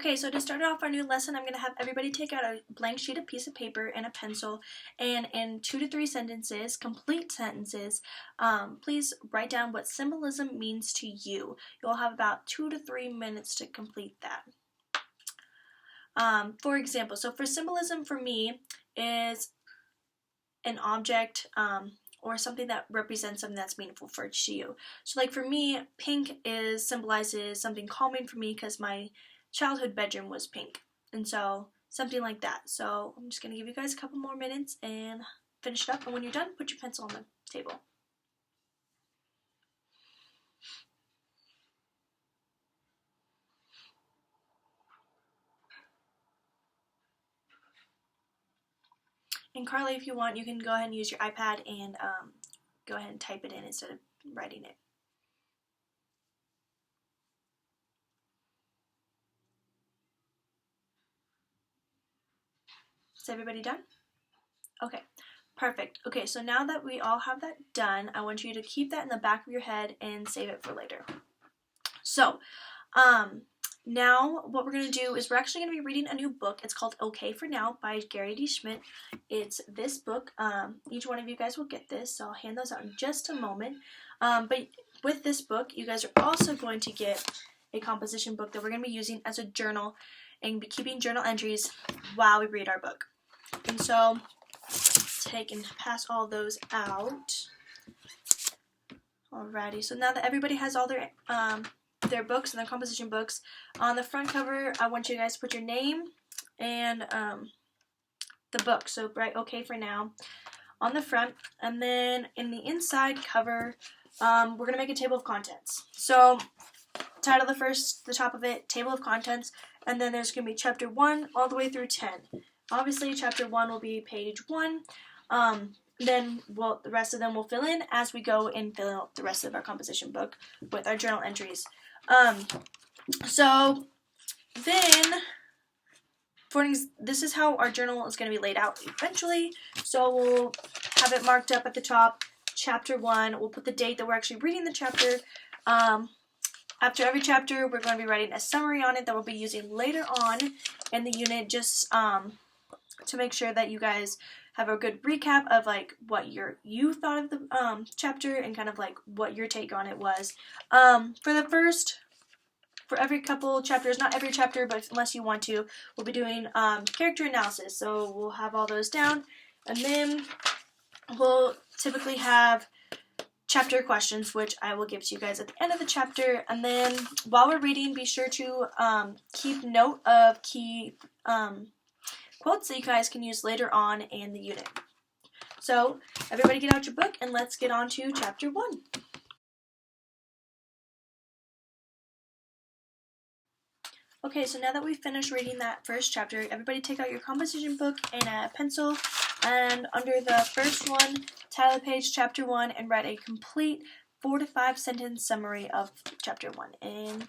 Okay, so to start off our new lesson, I'm going to have everybody take out a blank sheet of piece of paper and a pencil, and in 2 to 3 sentences, complete sentences, please write down what symbolism means to you. You'll have about 2 to 3 minutes to complete that. For example, so for symbolism for me is an object or something that represents something that's meaningful for you. So like for me, pink symbolizes something calming for me because my childhood bedroom was pink, and so something like that. So I'm just going to give you guys a couple more minutes and finish it up, and when you're done, put your pencil on the table. And Carly, if you want, you can go ahead and use your iPad and go ahead and type it in instead of writing it. Is everybody done? Okay, perfect. Okay, so now that we all have that done, I want you to keep that in the back of your head and save it for later. So, now what we're going to do is we're actually going to be reading a new book. It's called Okay for Now by Gary D. Schmidt. It's this book. Each one of you guys will get this, so I'll hand those out in just a moment. But with this book, you guys are also going to get a composition book that we're going to be using as a journal and be keeping journal entries while we read our book. And so, take and pass all those out. Alrighty, so now that everybody has all their books and their composition books, on the front cover, I want you guys to put your name and the book. So write Okay for Now on the front, and then in the inside cover, we're going to make a table of contents. So title the top of it, table of contents, and then there's going to be chapter 1 all the way through 10. Obviously, chapter 1 will be page 1. Then the rest of them will fill in as we go and fill out the rest of our composition book with our journal entries. So then, this is how our journal is going to be laid out eventually. So we'll have it marked up at the top, chapter 1. We'll put the date that we're actually reading the chapter. After every chapter, we're going to be writing a summary on it that we'll be using later on in the unit, just to make sure that you guys have a good recap of like what you thought of the chapter and kind of like what your take on it was. For every couple chapters, not every chapter, but unless you want to, we'll be doing character analysis. So we'll have all those down, and then we'll typically have chapter questions, which I will give to you guys at the end of the chapter. And then while we're reading, be sure to keep note of key quotes that you guys can use later on in the unit. So everybody get out your book and let's get on to chapter 1. Okay, so now that we've finished reading that first chapter, everybody take out your composition book and a pencil, and under the first one, title the page chapter 1 and write a complete 4 to 5 sentence summary of chapter 1. And